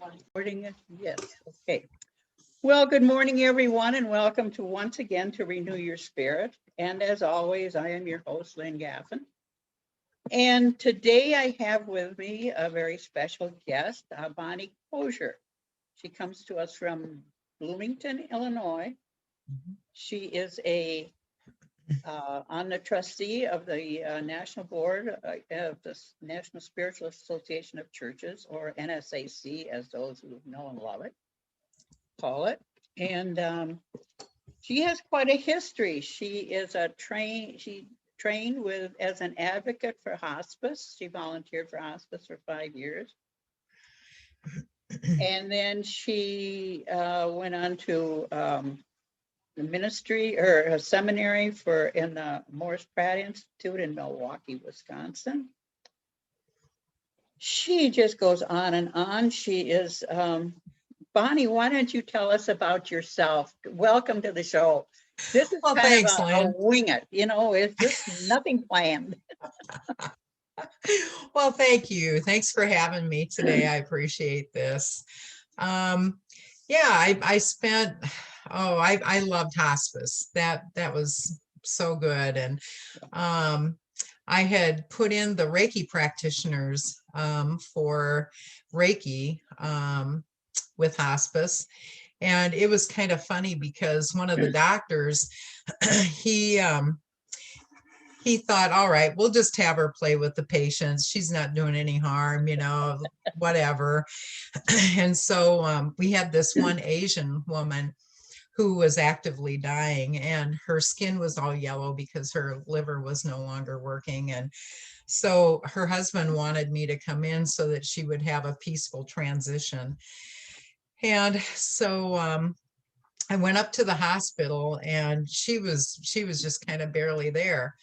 Recording it? Yes. Okay. Well, good morning, everyone, and welcome to once again to Renew Your Spirit. And as always, I am your host, Lynn Gaffin. And today I have with me a very special guest, Bonnie Cosier. She comes to us from Bloomington, Illinois. She is on the trustee of the National Board of the National Spiritualist Association of Churches, or NSAC, as those who know and love it call it. And she has quite a history. She trained with as an advocate for hospice. She volunteered for hospice for 5 years. And then she went on to the ministry or a seminary in the Morris Pratt Institute in Milwaukee, Wisconsin. She just goes on and on. She is, Bonnie, why don't you tell us about yourself? Welcome to the show. This is Thanks, of a wing it, it's just nothing planned. Well, thank you. Thanks for having me today. I appreciate this. I spent, I loved hospice. That was so good. And I had put in the Reiki practitioners for Reiki with hospice. And it was kind of funny because one of the doctors, he thought, all right, we'll just have her play with the patients. She's not doing any harm, whatever. And so we had this one Asian woman who was actively dying, and her skin was all yellow because her liver was no longer working. And so her husband wanted me to come in so that she would have a peaceful transition. And so I went up to the hospital, and she was just kind of barely there.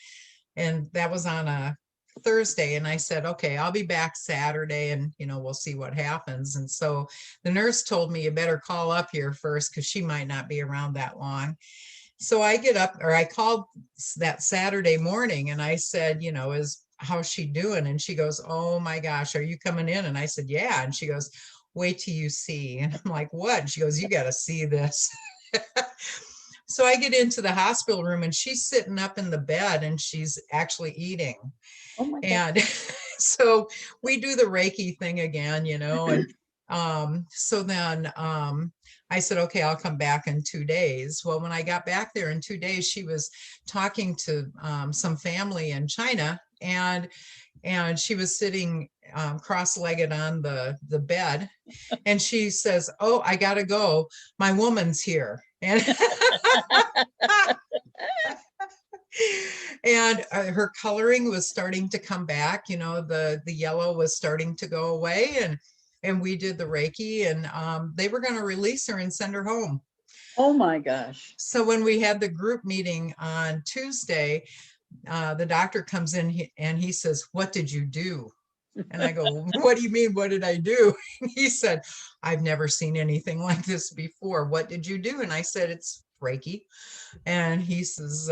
And that was on a Thursday. And I said, okay, I'll be back Saturday, and, we'll see what happens. And so the nurse told me, you better call up here first because she might not be around that long. So I called that Saturday morning, and I said, how's she doing? And she goes, oh my gosh, are you coming in? And I said, yeah. And she goes, wait till you see. And I'm like, what? And she goes, you got to see this. So I get into the hospital room, and she's sitting up in the bed, and she's actually eating. Oh my God. And so we do the Reiki thing again, and so then I said, okay, I'll come back in 2 days. Well, when I got back there in 2 days, she was talking to some family in China, and she was sitting cross-legged on the bed, and she says, oh, I gotta go, my woman's here. And her coloring was starting to come back, the yellow was starting to go away, and we did the Reiki, and they were going to release her and send her home. Oh my gosh. So when we had the group meeting on Tuesday, the doctor comes in and he says, what did you do? And I go, what do you mean, what did I do? And he said, I've never seen anything like this before. What did you do? And I said, it's Reiki. And he says,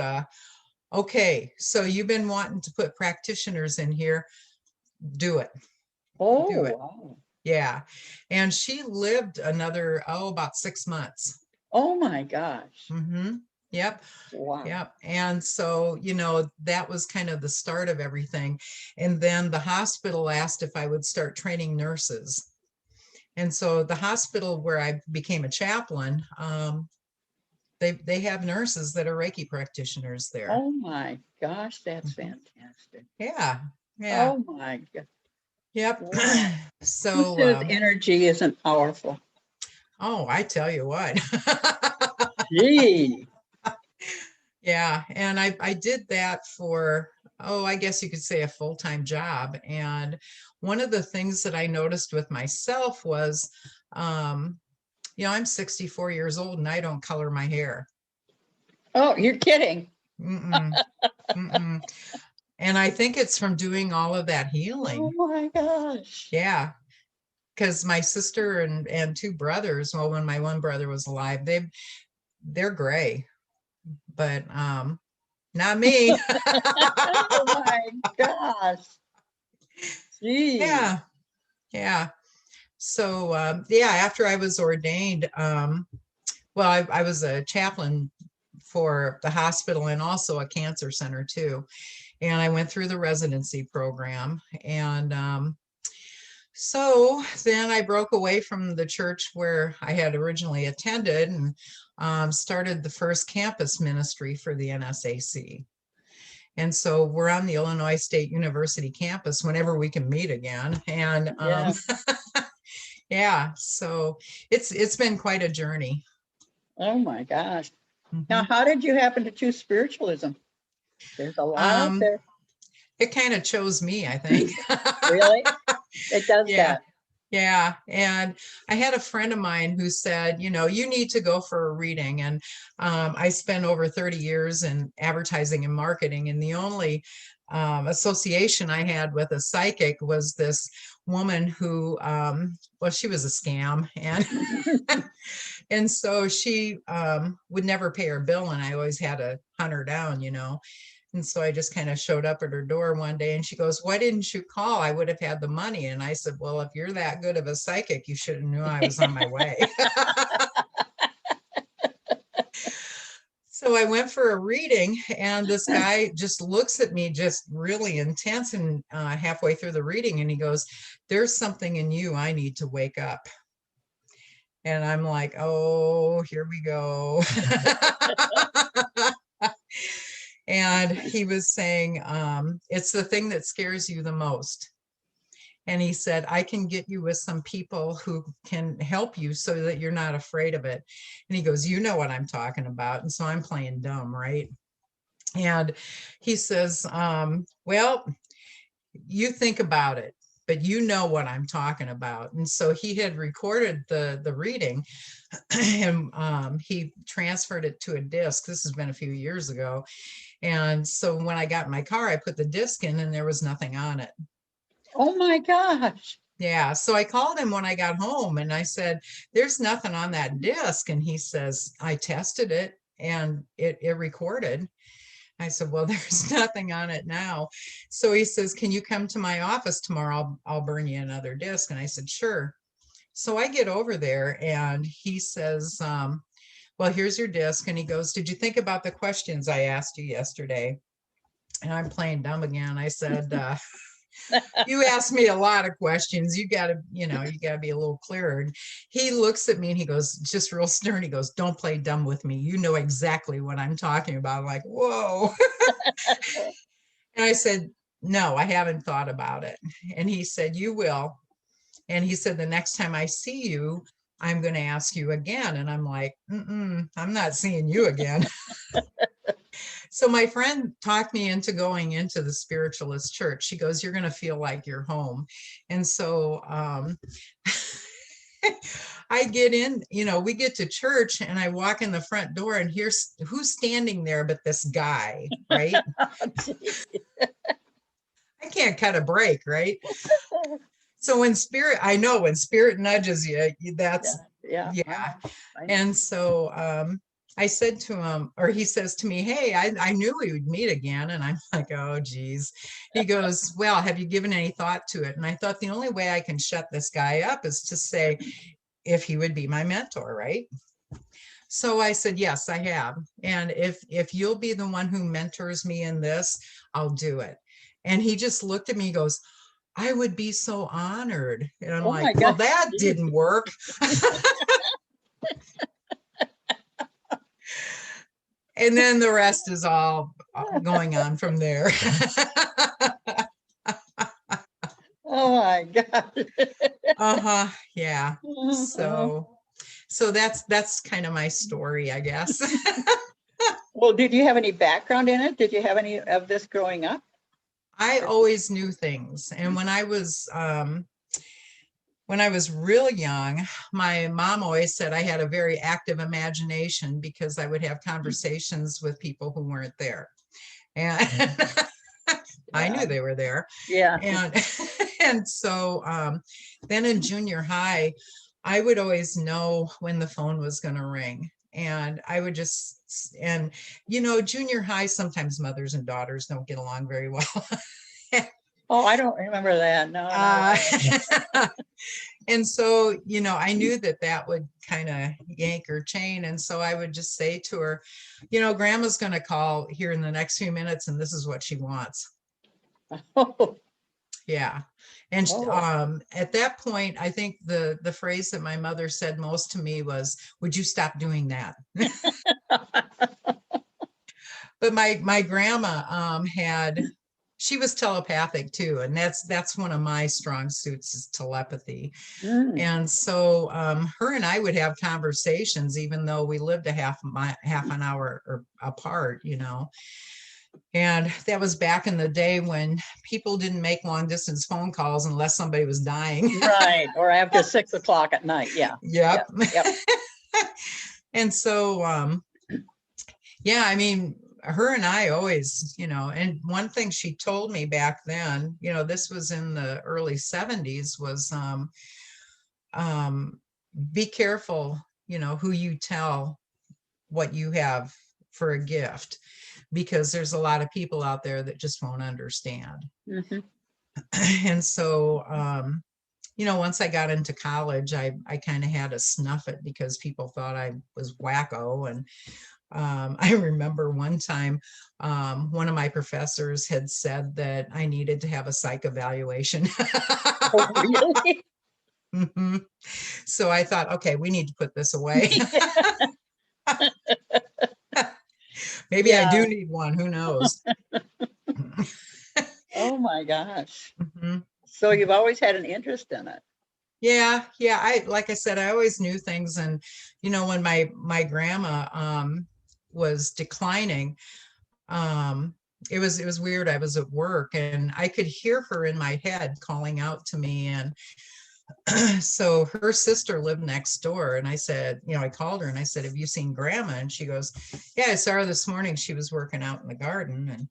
okay, so you've been wanting to put practitioners in here. Do it. Oh, do it. Wow. Yeah. And she lived another, about 6 months. Oh my gosh. Mm-hmm. Yep. Wow. Yep. And so, that was kind of the start of everything. And then the hospital asked if I would start training nurses. And so the hospital where I became a chaplain, they have nurses that are Reiki practitioners there. Oh my gosh, that's fantastic. Yeah. Oh my God. Yep. Wow. So Who says energy isn't powerful? Oh, I tell you what. Gee. Yeah, and I did that for, I guess you could say a full-time job. And one of the things that I noticed with myself was, I'm 64 years old and I don't color my hair. Oh, you're kidding. Mm-mm. Mm-mm. And I think it's from doing all of that healing. Oh my gosh. Yeah. Because my sister and two brothers, well, when my one brother was alive, they're gray. But not me. Oh my gosh. Gee. Yeah. So yeah, after I was ordained, well, I was a chaplain for the hospital and also a cancer center too. And I went through the residency program. And so then I broke away from the church where I had originally attended and started the first campus ministry for the NSAC. And so we're on the Illinois State University campus whenever we can meet again. And Yeah. yeah, so it's been quite a journey. Oh my gosh. Now, Mhm. how did you happen to choose spiritualism? There's a lot out Um, there. it kind of chose me, I think. Really? It does Yeah. that. Yeah. And I had a friend of mine who said, you need to go for a reading. And I spent over 30 years in advertising and marketing. And the only association I had with a psychic was this woman who, well, she was a scam. And and so she would never pay her bill. And I always had to hunt her down. And so I just kind of showed up at her door one day and she goes, "Why didn't you call? I would have had the money." And I said, "Well, if you're that good of a psychic, you should have knew I was on my way." So I went for a reading and this guy just looks at me just really intense and halfway through the reading and he goes, "There's something in you. I need to wake up." And I'm like, "Oh, here we go." And he was saying, it's the thing that scares you the most. And he said, "I can get you with some people who can help you so that you're not afraid of it." And he goes, "You know what I'm talking about." And so I'm playing dumb, right? And he says, "Well, you think about it, but you know what I'm talking about." And so he had recorded the reading and he transferred it to a disc. This has been a few years ago. And so when I got in my car, I put the disc in and there was nothing on it. Oh my gosh. Yeah. So I called him when I got home and I said, "There's nothing on that disc." And he says, "I tested it and it recorded." I said, "Well, there's nothing on it now." So he says, "Can you come to my office tomorrow? I'll burn you another disc." And I said, "Sure." So I get over there and he says, "Well, here's your disc." And he goes, "Did you think about the questions I asked you yesterday?" And I'm playing dumb again. I said, "You asked me a lot of questions. You got to be a little clearer." And he looks at me and he goes, just real stern. He goes, "Don't play dumb with me. You know exactly what I'm talking about." I'm like, whoa. And I said, "No, I haven't thought about it." And he said, "You will." And he said, "The next time I see you, I'm going to ask you again." And I'm like, I'm not seeing you again. So my friend talked me into going into the spiritualist church. She goes, "You're going to feel like you're home." And so I get in, we get to church and I walk in the front door and here's who's standing there but this guy, right? I can't cut a break, right? So when spirit nudges you, that's, Yeah. yeah. I know. And so I said to him, or he says to me, "Hey, I knew we would meet again." And I'm like, "Oh, geez." He goes, "Well, have you given any thought to it?" And I thought the only way I can shut this guy up is to say if he would be my mentor, right? So I said, "Yes, I have. And if you'll be the one who mentors me in this, I'll do it." And he just looked at me, he goes, "I would be so honored." And I'm Oh like, my "Well, gosh. that didn't work." And then the rest is all going on from there. Oh my God. Uh-huh. Yeah. So that's kind of my story, I guess. Well, did you have any background in it? Did you have any of this growing up? I always knew things. And when I was real young, my mom always said I had a very active imagination because I would have conversations with people who weren't there. And I knew they were there. Yeah. And and so then in junior high, I would always know when the phone was going to ring. And I would junior high, sometimes mothers and daughters don't get along very well. Oh, I don't remember that. No. Uh, And so, I knew that that would kind of yank her chain. And so I would just say to her, grandma's going to call here in the next few minutes, and this is what she wants. Oh, Yeah. And oh. at that point, I think the phrase that my mother said most to me was, would you stop doing that? But my grandma she was telepathic too. And that's one of my strong suits, is telepathy. Mm. And so her and I would have conversations, even though we lived a half an hour apart, And that was back in the day when people didn't make long distance phone calls unless somebody was dying. Right. Or after 6 o'clock at night. Yeah. Yep. Yep. And so, yeah, I mean, her and I always, and one thing she told me back then, this was in the early 70s, was be careful, who you tell what you have for a gift, because there's a lot of people out there that just won't understand. Mm-hmm. And so, once I got into college, I kind of had to snuff it because people thought I was wacko. And I remember one time, one of my professors had said that I needed to have a psych evaluation. Oh, really? Mm-hmm. So I thought, okay, we need to put this away. Maybe I do need one, who knows? Oh my gosh. Mm-hmm. So you've always had an interest in it. Yeah. Like I said, I always knew things. And, when my grandma was declining, it was weird. I was at work and I could hear her in my head calling out to me. And so her sister lived next door. And I said, I called her and I said, have you seen grandma? And she goes, yeah, I saw her this morning. She was working out in the garden. And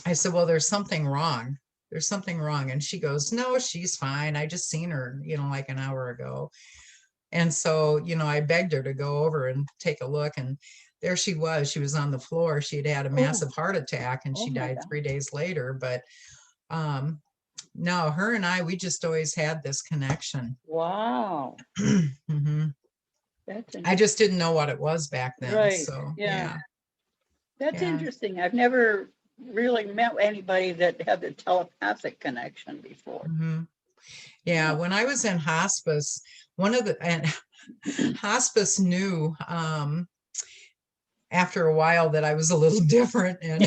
I said, well, there's something wrong. There's something wrong. And she goes, no, she's fine. I just seen her, like an hour ago. And so, I begged her to go over and take a look. And there she was. She was on the floor. She had had a massive heart attack and she died 3 days later. But no, her and we just always had this connection. Wow. Mm-hmm. I just didn't know what it was back then. Right. So, yeah. That's interesting. I've never really met anybody that had the telepathic connection before. Mm-hmm. Yeah. When I was in hospice, hospice knew after a while that I was a little different. And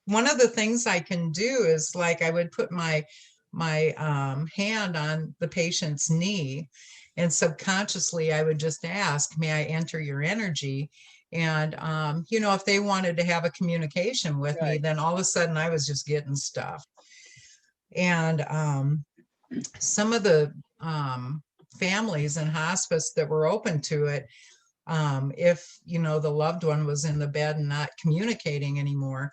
one of the things I can do is, like, I would put my hand on the patient's knee, and subconsciously I would just ask, may I enter your energy? And if they wanted to have a communication with me, then all of a sudden I was just getting stuff. And some of the families in hospice that were open to it, if the loved one was in the bed and not communicating anymore,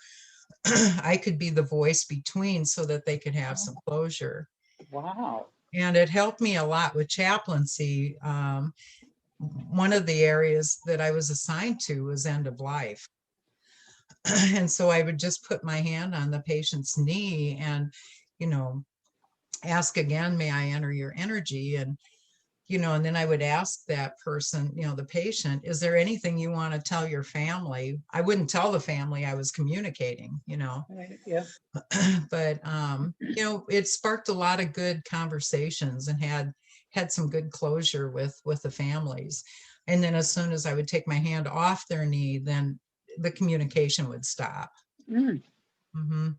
I could be the voice between so that they could have some closure. Wow. And it helped me a lot with chaplaincy. One of the areas that I was assigned to was end of life. And so I would just put my hand on the patient's knee and, ask again, may I enter your energy? And and then I would ask that person, the patient, is there anything you want to tell your family? I wouldn't tell the family I was communicating, Right. Yeah. But, it sparked a lot of good conversations and had some good closure with the families. And then as soon as I would take my hand off their knee, then the communication would stop. Mm. Mm-hmm.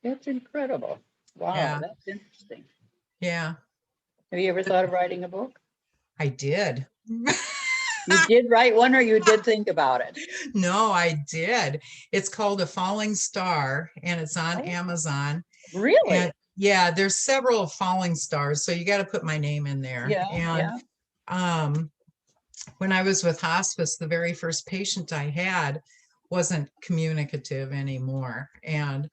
That's incredible. Wow. Yeah. That's interesting. Yeah. Have you ever thought of writing a book? I did. You did write one, or you did think about it? No, I did. It's called A Falling Star, and it's on Amazon. Really? And yeah, there's several falling stars, so you got to put my name in there. Yeah. And when I was with hospice, the very first patient I had wasn't communicative anymore. And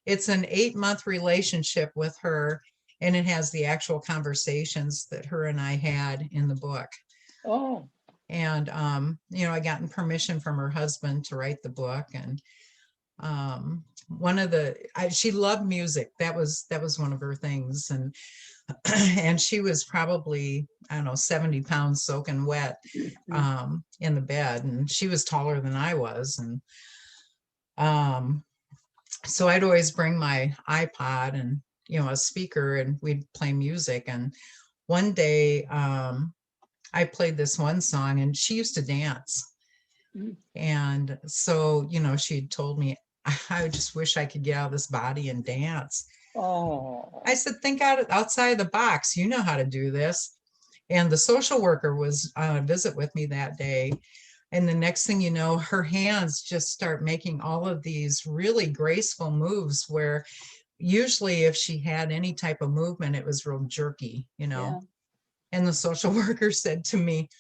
it's an 8-month relationship with her, and it has the actual conversations that her and I had in the book. Oh. And I gotten permission from her husband to write the book. And she loved music. That was one of her things. And and she was probably, I don't know, 70 pounds soaking wet in the bed, and she was taller than I was. And so I'd always bring my iPod and, a speaker, and we'd play music. And one day I played this one song, and she used to dance. And so, she told me, I just wish I could get out of this body and dance. Oh. I said, think outside of the box. You know how to do this. And the social worker was on a visit with me that day. And the next thing you know, her hands just start making all of these really graceful moves where usually if she had any type of movement, it was real jerky, Yeah. And the social worker said to me,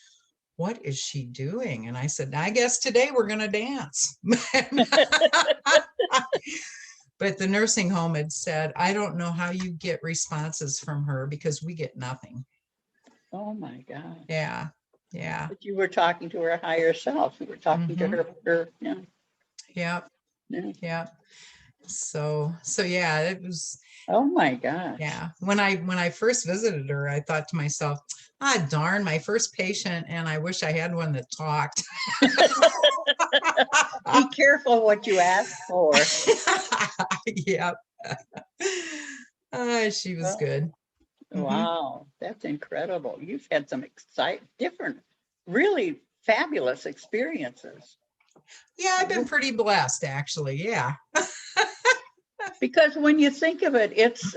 what is she doing? And I said, I guess today we're going to dance. But the nursing home had said, I don't know how you get responses from her because we get nothing. Oh my God. Yeah. Yeah. But you were talking to her higher self. You were talking to her. Yeah. Yep. Yeah. Yeah. So yeah, it was. Oh my gosh. Yeah. When I first visited her, I thought to myself, darn, my first patient, and I wish I had one that talked. Be careful what you ask for. Yep. She was good. Wow, that's incredible. You've had some different, really fabulous experiences. Yeah, I've been pretty blessed, actually. Yeah. Because when you think of it, it's,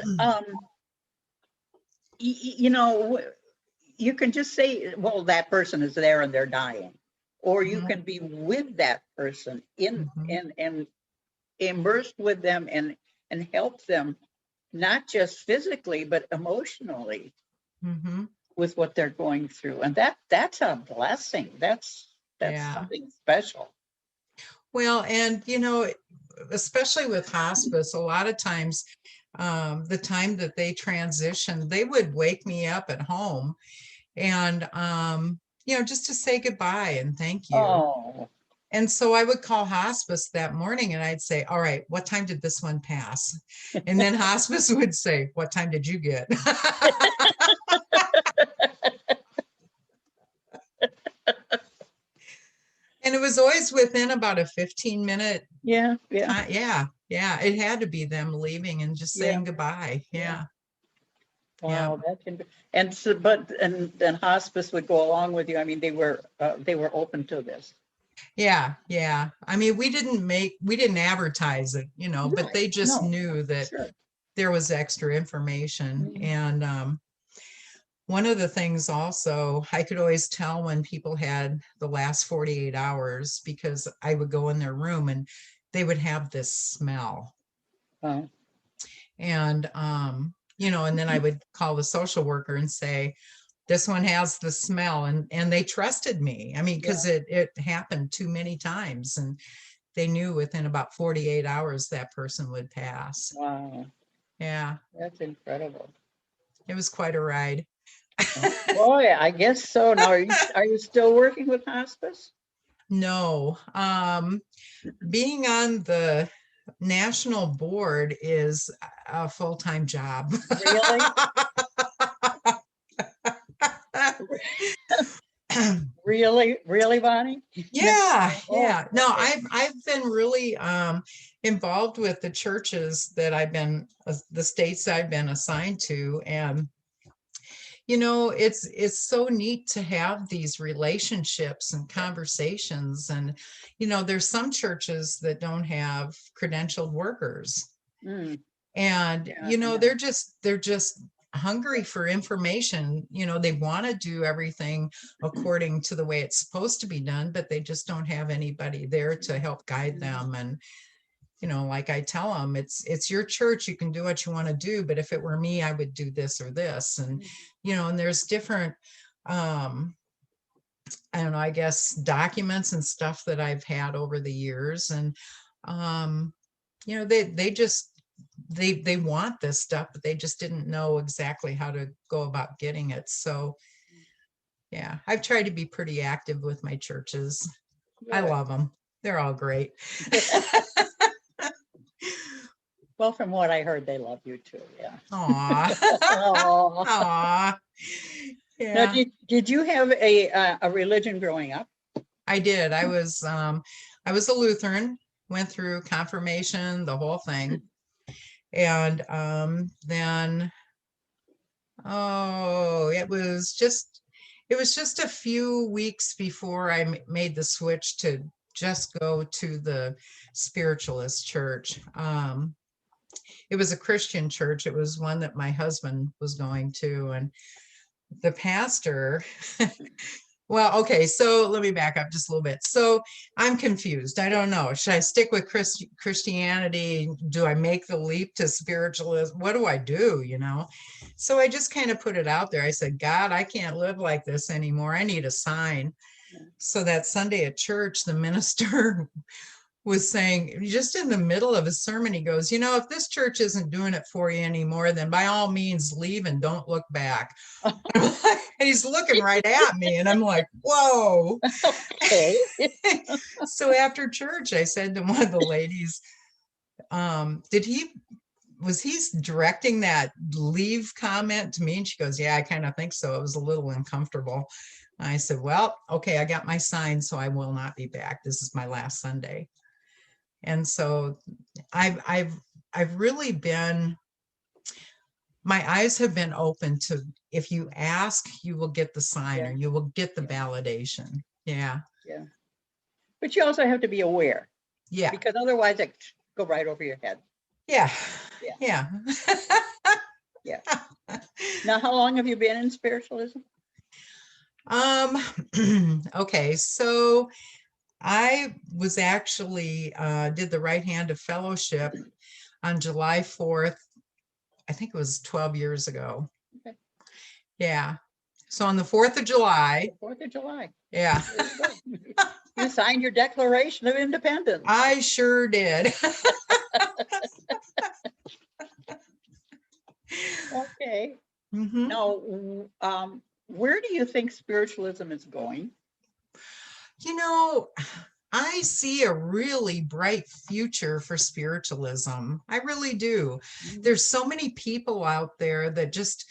you can just say, well, that person is there and they're dying. Or you can be with that person and immersed with them and help them, not just physically, but emotionally with what they're going through. And that's a blessing. That's something special. Well, and, especially with hospice, a lot of times, the time that they transitioned, they would wake me up at home and, just to say goodbye and thank you. Oh. And so I would call hospice that morning and I'd say, all right, what time did this one pass? And then hospice would say, what time did you get? And it was always within about a 15-minute. Yeah. It had to be them leaving and just saying goodbye. Yeah. Wow, and so, but then hospice would go along with you. I mean, they were open to this. Yeah. I mean, we didn't advertise it, but they just knew that there was extra information. And one of the things also, I could always tell when people had the last 48 hours because I would go in their room and they would have this smell. Oh. And, and then I would call the social worker and say, this one has the smell. And they trusted me. I mean, because it happened too many times. And they knew within about 48 hours that person would pass. Wow. Yeah. That's incredible. It was quite a ride. Boy, I guess so. Now, are you still working with hospice? No. Being on the national board is a full-time job. Really? Really, Bonnie? Yeah. No, I've been really involved with the churches that the states I've been assigned to, and it's so neat to have these relationships and conversations. And there's some churches that don't have credentialed workers, and they're just hungry for information. They want to do everything according to the way it's supposed to be done, but they just don't have anybody there to help guide them. And like I tell them, it's your church, you can do what you want to do, but if it were me, I would do this or this. And and there's different I don't know, I guess documents and stuff that I've had over the years. And they want this stuff, but they just didn't know exactly how to go about getting it. So yeah, I've tried to be pretty active with my churches. Good. I love them. They're all great. Well, from what I heard, they love you too. Yeah. Aw. Oh. Aw. Now, Yeah, did you have a religion growing up? I did. I was a Lutheran, went through confirmation, the whole thing. And then oh, it was just a few weeks before I made the switch to just go to the spiritualist church. It was a Christian church. It was one that my husband was going to, and the pastor, well, okay, so let me back up just a little bit. So I'm confused. I don't know. Should I stick with Christianity? Do I make the leap to spiritualism? What do I do, you know? So I just kind of put it out there. I said, God, I can't live like this anymore. I need a sign. So that Sunday at church, the minister was saying, just in the middle of his sermon, he goes, you know, if this church isn't doing it for you anymore, then by all means leave and don't look back. And he's looking right at me, and I'm like, whoa. Okay. So after church, I said to one of the ladies, was he directing that leave comment to me? And she goes, yeah, I kind of think so. It was a little uncomfortable. I said, well, okay, I got my sign, so I will not be back. This is my last Sunday. And so I've really been, my eyes have been open to, if you ask, you will get the sign, or you will get the validation. Yeah. Yeah. But you also have to be aware. Yeah. Because otherwise it go right over your head. Yeah. Yeah. Yeah. Yeah. Now, how long have you been in spiritualism? Okay, so I was actually did the Right Hand of Fellowship on July 4th. I think it was 12 years ago. Okay. Yeah. So on the 4th of July. 4th of July. Yeah. You signed your Declaration of Independence. I sure did. Okay. Mm-hmm. Now, where do you think spiritualism is going? You know, I see a really bright future for spiritualism. I really do. There's so many people out there that just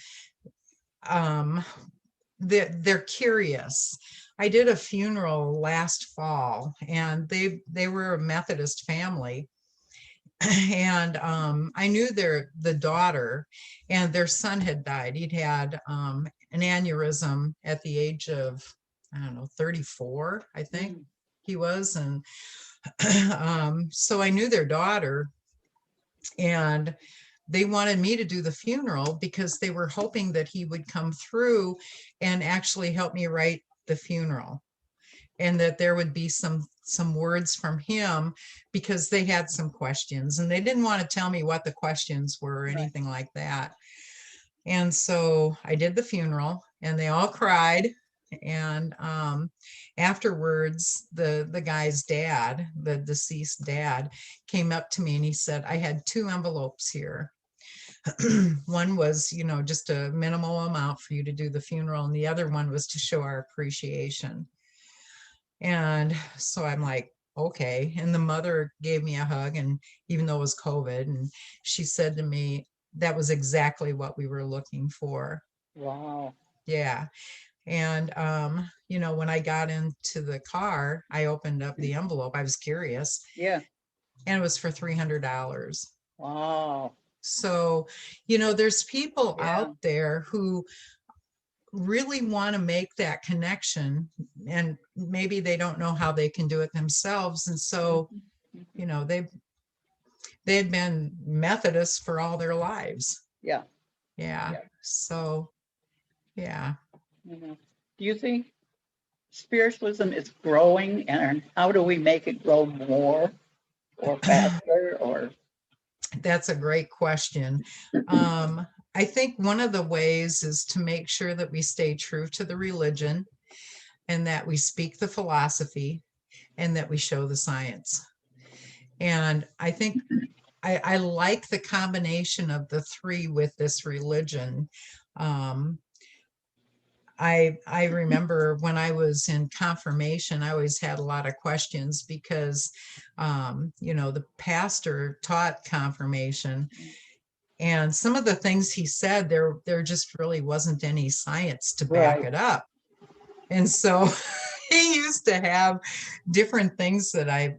they're curious. I did a funeral last fall, and they were a Methodist family. And I knew the daughter, and their son had died. He'd had an aneurysm at the age of, I don't know, 34, I think he was. And so I knew their daughter, and they wanted me to do the funeral because they were hoping that he would come through and actually help me write the funeral, and that there would be some words from him, because they had some questions, and they didn't want to tell me what the questions were or anything like that. And so I did the funeral, and they all cried. And afterwards, the guy's dad, the deceased dad, came up to me and he said, I had 2 envelopes here. One was, you know, just a minimal amount for you to do the funeral, and the other one was to show our appreciation. And so I'm like, okay. And the mother gave me a hug, and even though it was COVID, and she said to me, that was exactly what we were looking for. Wow. Yeah. And you know, when I got into the car, I opened up the envelope. I was curious. Yeah. And it was for $300. Wow. So, you know, there's people out there who really want to make that connection, and maybe they don't know how they can do it themselves. And so, you know, they had been Methodists for all their lives. Yeah. So, yeah. Do you think spiritualism is growing, and how do we make it grow more or faster? Or that's a great question. I think one of the ways is to make sure that we stay true to the religion, and that we speak the philosophy, and that we show the science. And I think I like the combination of the 3 with this religion. I remember when I was in confirmation, I always had a lot of questions because, the pastor taught confirmation, and some of the things he said, there just really wasn't any science to back Right. it up. And so he used to have different things that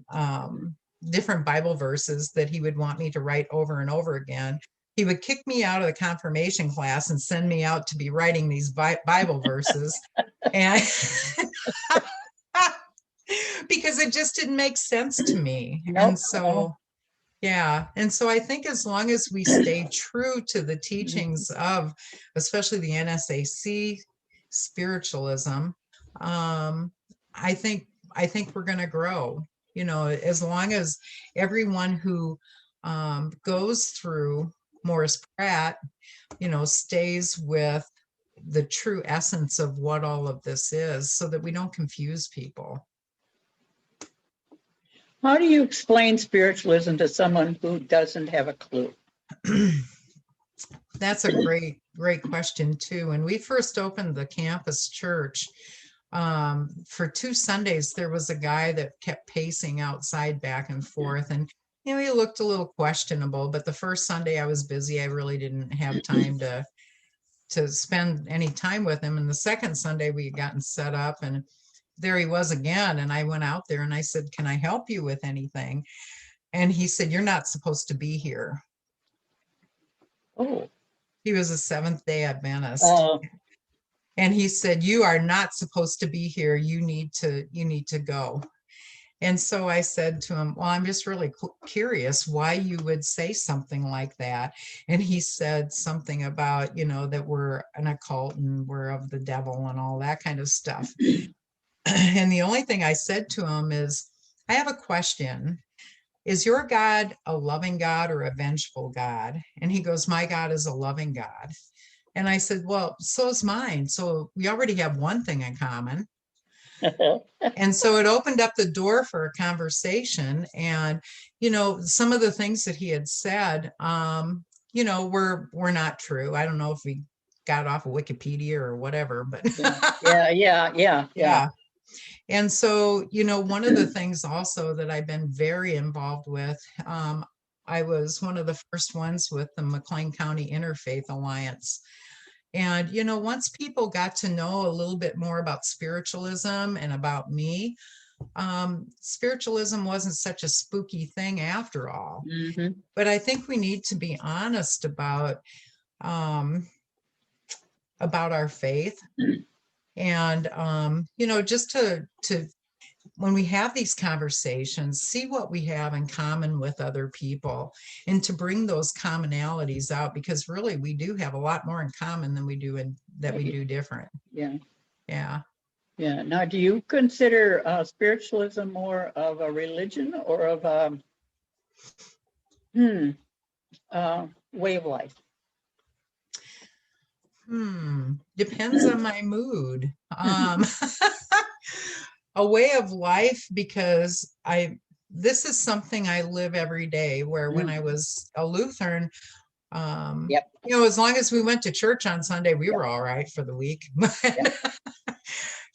different Bible verses that he would want me to write over and over again. He would kick me out of the confirmation class and send me out to be writing these Bible verses. And because it just didn't make sense to me. Nope. And so, yeah. And so I think as long as we stay true to the teachings of, especially the NSAC spiritualism, I think we're going to grow, as long as everyone who goes through Morris Pratt, stays with the true essence of what all of this is, so that we don't confuse people. How do you explain spiritualism to someone who doesn't have a clue? That's a great question too. When we first opened the campus church, for 2 Sundays, there was a guy that kept pacing outside back and forth, and he looked a little questionable. But the first Sunday I was busy, I really didn't have time to spend any time with him. And the second Sunday we had gotten set up, and there he was again. And I went out there and I said, "Can I help you with anything?" And he said, "You're not supposed to be here." Oh. He was a Seventh-day Adventist. And he said, "You are not supposed to be here. You need to go." And so I said to him, "Well, I'm just really curious why you would say something like that." And he said something about, that we're an occult and we're of the devil and all that kind of stuff. And the only thing I said to him is, "I have a question. Is your God a loving God or a vengeful God?" And he goes, "My God is a loving God." And I said, "Well, so is mine. So we already have one thing in common." And so it opened up the door for a conversation. And, some of the things that he had said, were not true. I don't know if we got off of Wikipedia or whatever, but yeah. And so, one of the things also that I've been very involved with, I was one of the first ones with the McLean County Interfaith Alliance. And, once people got to know a little bit more about spiritualism and about me, spiritualism wasn't such a spooky thing after all. Mm-hmm. But I think we need to be honest about our faith. And, just to when we have these conversations, see what we have in common with other people, and to bring those commonalities out, because really we do have a lot more in common than we do we do different. Yeah. Now, do you consider spiritualism more of a religion or of a way of life? Depends on my mood. A way of life, because this is something I live every day, where when I was a Lutheran, as long as we went to church on Sunday, we were all right for the week.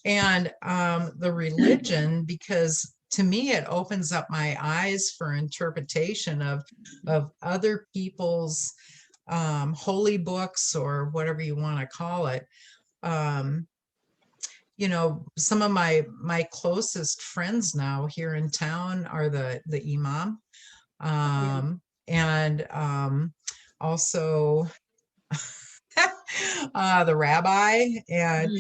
And the religion, because to me, it opens up my eyes for interpretation of other people's holy books, or whatever you want to call it. Some of my closest friends now here in town are the imam, and also the rabbi, and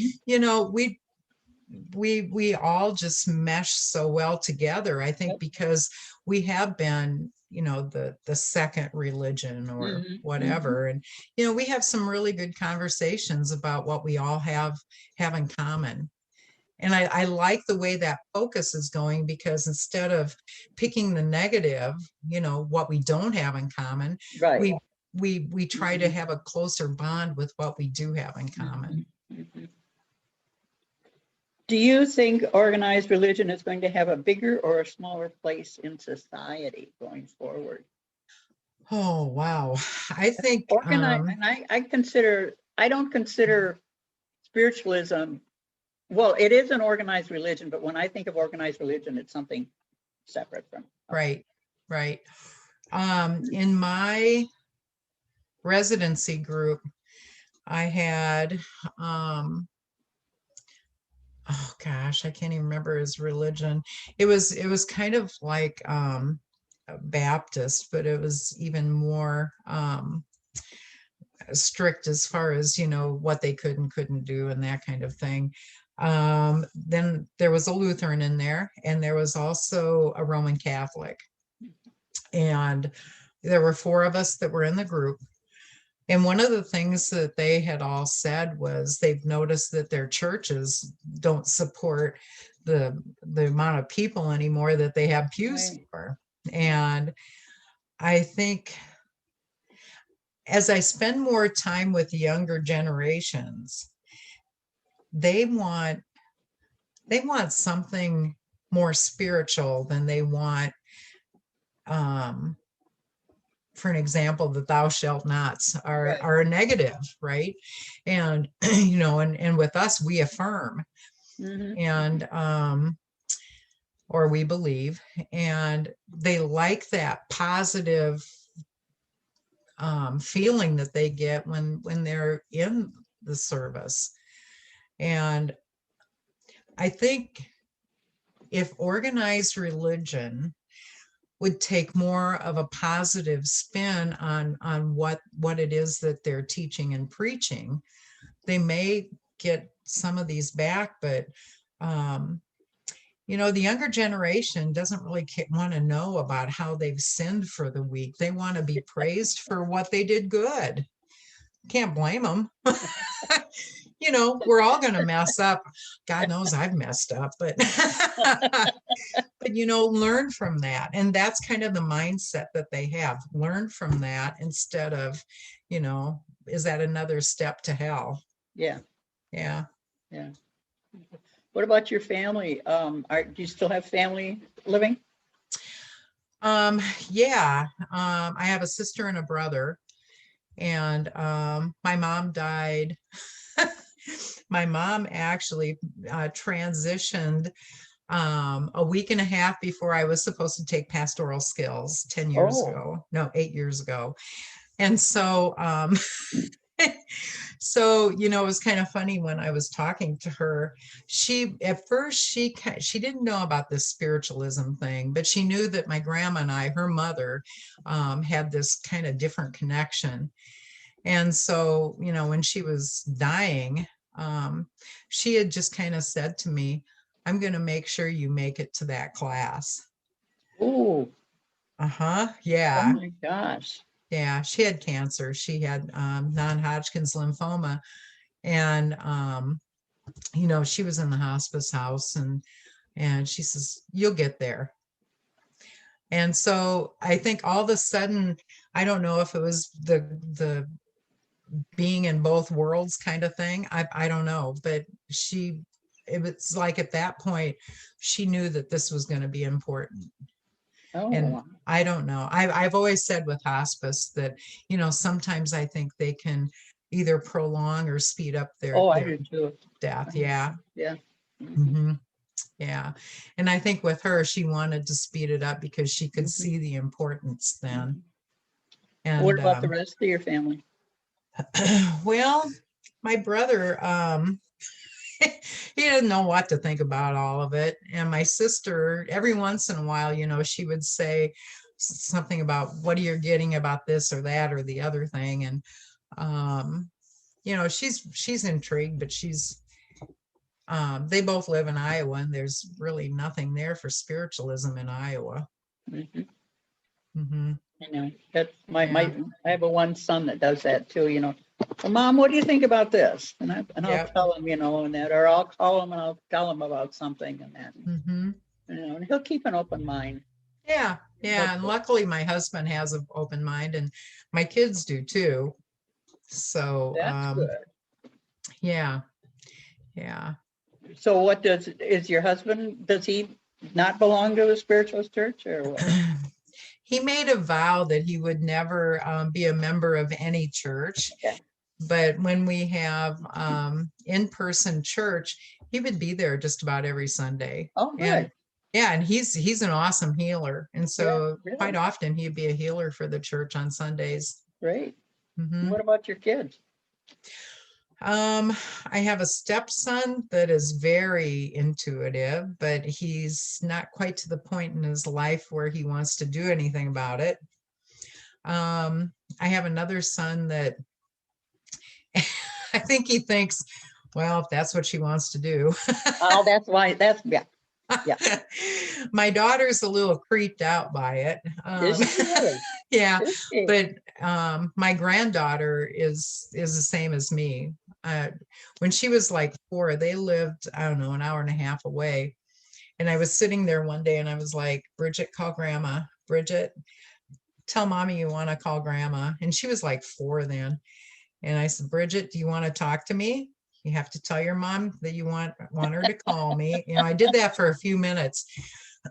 we all just mesh so well together, I think, because we have been, the second religion or whatever. And, we have some really good conversations about what we all have in common. And I like the way that focus is going, because instead of picking the negative, what we don't have in common, we try to have a closer bond with what we do have in common. Do you think organized religion is going to have a bigger or a smaller place in society going forward? Oh, wow. I think organized, and I don't consider spiritualism, well, it is an organized religion, but when I think of organized religion, it's something separate from. Right, right. In my residency group, I had, oh gosh, I can't even remember his religion. It was kind of like Baptist, but it was even more strict as far as, you know, what they could and couldn't do and that kind of thing. Then there was a Lutheran in there, and there was also a Roman Catholic. And there were 4 of us that were in the group. And one of the things that they had all said was they've noticed that their churches don't support the amount of people anymore that they have pews Right. for. And I think as I spend more time with the younger generations, they want something more spiritual than they want, for an example, the thou shalt nots Right. are a negative, right? And you know, and with us, we affirm, Mhm. and or we believe, and they like that positive feeling that they get when they're in the service. And I think if organized religion would take more of a positive spin on what it is that they're teaching and preaching, they may get some of these back. But you know, the younger generation doesn't really want to know about how they've sinned for the week. They want to be praised for what they did good. Can't blame them. You know, we're all going to mess up. God knows I've messed up, but but you know, learn from that. And that's kind of the mindset that they have. Learn from that instead of, you know, is that another step to hell? Yeah. Yeah. Yeah. What about your family? Do you still have family living? Yeah. I have a sister and a brother, and my mom died. My mom actually transitioned a week and a half before I was supposed to take pastoral skills 10 years Oh. ago. No, 8 years ago. And so so, you know, it was kind of funny when I was talking to her. At first she didn't know about this spiritualism thing, but she knew that my grandma and I, her mother, had this kind of different connection. And so, you know, when she was dying, she had just kind of said to me, I'm going to make sure you make it to that class. Oh. Uh-huh. Oh Yeah. my gosh. Yeah. She had cancer. She had non-Hodgkin's lymphoma. And, you know, she was in the hospice house, and she says, you'll get there. And so I think all of a sudden, I don't know if it was the being in both worlds kind of thing. I don't know, but it was like at that point, she knew that this was going to be important. Oh, And wow. I don't know. I've always said with hospice that, you know, sometimes I think they can either prolong or speed up Oh, I their do too. death. Yeah. Yeah. Mhm. Mm-hmm. Yeah. And I think with her, she wanted to speed it up because she could Mhm. see the importance then. What And about the rest of your family? well, my brother, he didn't know what to think about all of it. And my sister, every once in a while, you know, she would say something about what are you getting about this or that or the other thing. And, you know, she's intrigued, but they both live in Iowa, and there's really nothing there for spiritualism in Iowa. Mhm. Mm-hmm. I know that's Yeah. I have a one son that does that too, you know. Well, Mom, what do you think about this? And I'll Yep. tell him, you know, and that, or I'll call him and I'll tell him about something and that, Mm-hmm. you know, and he'll keep an open mind. Yeah. That's Yeah. And it. luckily my husband has an open mind, and my kids do too. So, That's good. yeah. Yeah. So is your husband, does he not belong to a spiritualist church or what? He made a vow that he would never be a member of any church. Okay. But when we have in-person church, he would be there just about every Sunday. Oh, And good. yeah, and he's an awesome healer. And Yeah, so quite really often he'd be a healer for the church on Sundays. great. Mhm. What about your kids? I have a stepson that is very intuitive, but he's not quite to the point in his life where he wants to do anything about it. I have another son that I think he thinks, well, if that's what she wants to do. Oh, that's why, yeah. Yeah. My daughter's a little creeped out by it. Is she really? Yeah, Is she? but my granddaughter is the same as me. When she was like 4, they lived, I don't know, an hour and a half away. And I was sitting there one day and I was like, Bridget, call grandma. Bridget, tell mommy you want to call grandma. And she was like 4 then. And I said, Bridget, do you want to talk to me? You have to tell your mom that you want her to call me. You know, I did that for a few minutes.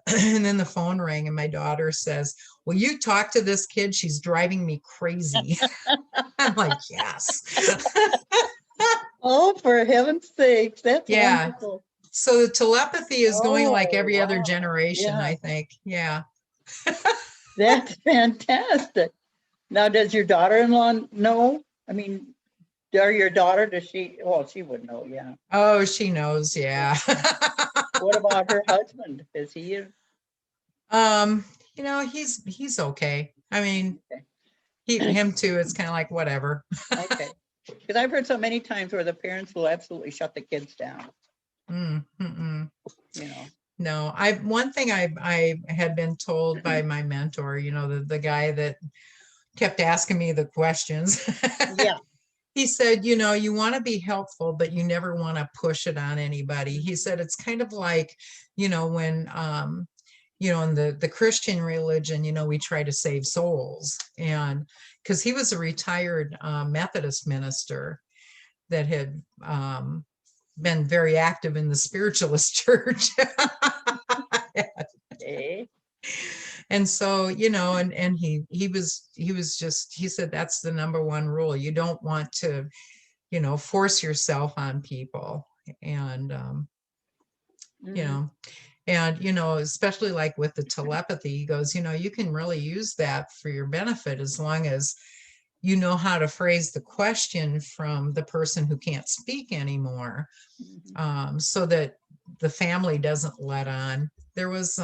And then the phone rang and my daughter says, will you talk to this kid? She's driving me crazy. I'm like, yes. Oh, for heaven's sakes, that's Yeah. wonderful. So the telepathy is going like Oh, every other wow. generation, Yeah, I think. Yeah. that's fantastic. Now, does your daughter-in-law know? I mean, or your daughter, does she, well, she would know, yeah. Oh, she knows. Yeah. What about her husband? Is he, um, he's okay. I mean, okay, him too. It's kind of like whatever. okay. Because I've heard so many times where the parents will absolutely shut the kids down, you know. No, one thing I had been told by my mentor, the guy that kept asking me the questions. Yeah. He said, you want to be helpful, but you never want to push it on anybody. He said it's kind of like, when in the Christian religion, we try to save souls. And because he was a retired Methodist minister that had been very active in the Spiritualist church. Okay. And so, and he said that's the number one rule. You don't want to, force yourself on people. And Mhm. especially like with the telepathy, he goes, you can really use that for your benefit as long as you know how to phrase the question from the person who can't speak anymore, Mhm. so that the family doesn't let on. There was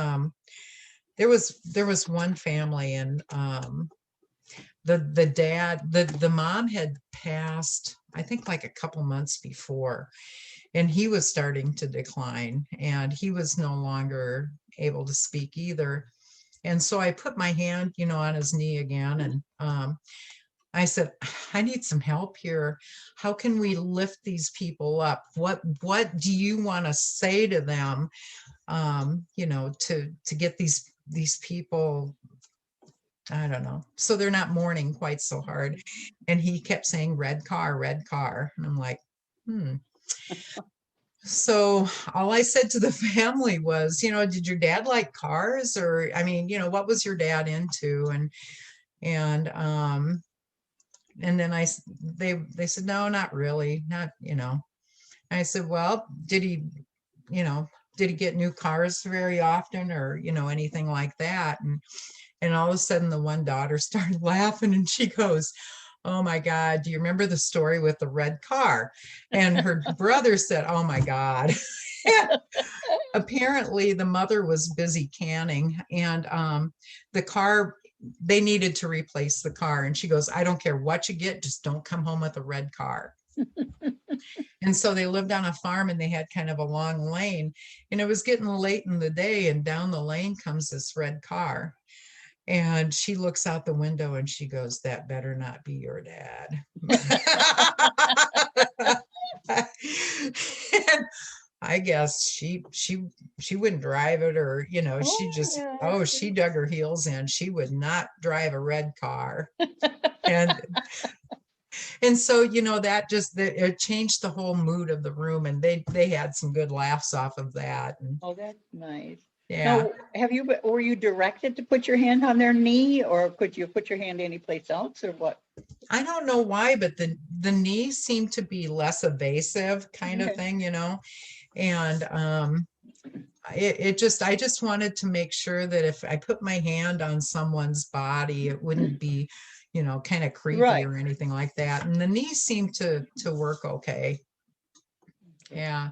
one family, and the mom had passed, I think, like a couple months before, and he was starting to decline, and he was no longer able to speak either. And so I put my hand, on his knee again, and I said, I need some help here. How can we lift these people up? What do you want to say to them? To get these people, I don't know, so they're not mourning quite so hard. And he kept saying, red car, red car. And I'm like, So all I said to the family was, did your dad like cars? Or, I mean, what was your dad into? And then they said, no, not really, not. I said, well, you know, did he get new cars very often, or, anything like that? And all of a sudden the one daughter started laughing, and she goes, oh my God, do you remember the story with the red car? And her brother said, oh my God. Apparently the mother was busy canning, and the car, they needed to replace the car. And she goes, I don't care what you get, just don't come home with a red car. And so they lived on a farm, and they had kind of a long lane, and it was getting late in the day, and down the lane comes this red car. And she looks out the window and she goes, that better not be your dad. And I guess she wouldn't drive it, or she Oh, just, yeah. oh, she dug her heels in. She would not drive a red car. And so it changed the whole mood of the room, and they had some good laughs off of that. And Oh, that's nice. yeah. Now, were you directed to put your hand on their knee, or could you put your hand anyplace else, or what? I don't know why, but the knee seemed to be less evasive kind of Okay. thing, you know, and I just wanted to make sure that if I put my hand on someone's body, it wouldn't be, you know, kind of creepy Right. or anything like that. And the knee seemed to work okay. Yeah.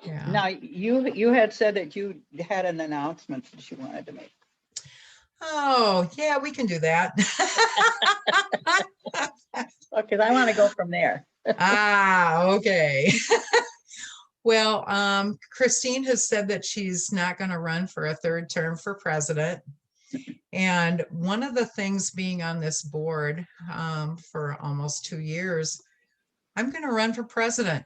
Yeah. Now, you had said that you had an announcement that you wanted to make. Oh, yeah, we can do that. Okay, I want to go from there. Okay. Well, Christine has said that she's not going to run for a third term for president. And one of the things being on this board for almost 2 years, I'm going to run for president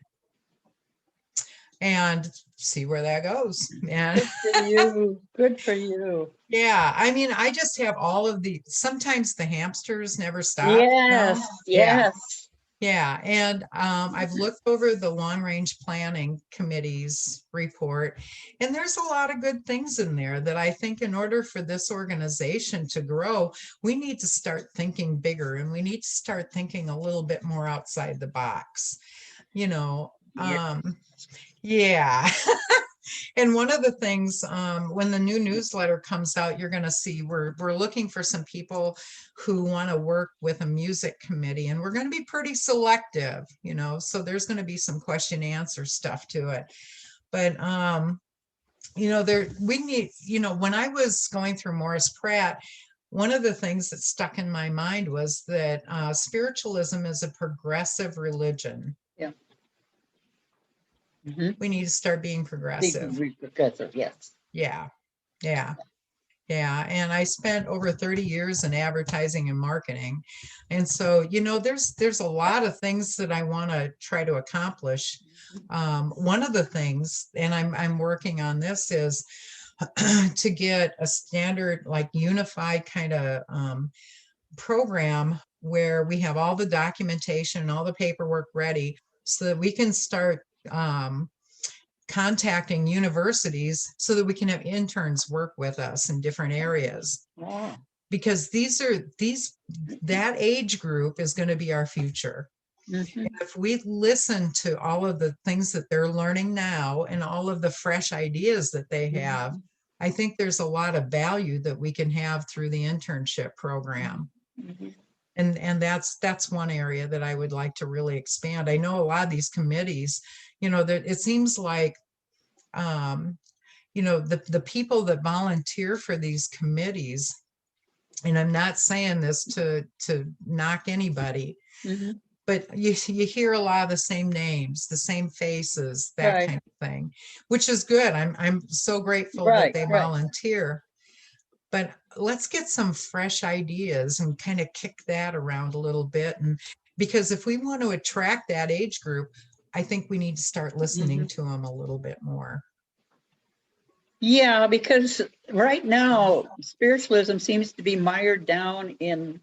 and see where that goes. And Good for you. Good for you. yeah, I mean, I just have all of the, sometimes the hamsters never stop. You know? Yes, yes. Yeah, and I've looked over the long range planning committee's report, and there's a lot of good things in there that I think in order for this organization to grow, we need to start thinking bigger, and we need to start thinking a little bit more outside the box, you know. Yeah. And one of the things, when the new newsletter comes out, you're going to see we're looking for some people who want to work with a music committee, and we're going to be pretty selective, you know, so there's going to be some question answer stuff to it. But, you know, we need, you know, when I was going through Morris Pratt, one of the things that stuck in my mind was that spiritualism is a progressive religion. Yeah. Mm-hmm. We need to start being progressive. Progressive, yes. Yeah. Yeah. Yeah. And I spent over 30 years in advertising and marketing. And so, you know, there's a lot of things that I want to try to accomplish. One of the things, and I'm working on this, is to get a standard, like unified kind of program where we have all the documentation and all the paperwork ready so that we can start contacting universities so that we can have interns work with us in different areas. Wow. Because that age group is going to be our future. Mm-hmm. If we listen to all of the things that they're learning now and all of the fresh ideas that they have, I think there's a lot of value that we can have through the internship program. Mm-hmm. And that's one area that I would like to really expand. I know a lot of these committees, you know, that it seems like, you know, the people that volunteer for these committees, and I'm not saying this to knock anybody, Mm-hmm. but you hear a lot of the same names, the same faces, that Right. kind of thing, which is good. I'm so grateful Right, that they right. volunteer. But let's get some fresh ideas and kind of kick that around a little bit. And because if we want to attract that age group, I think we need to start listening to them a little bit more. Yeah, because right now spiritualism seems to be mired down in,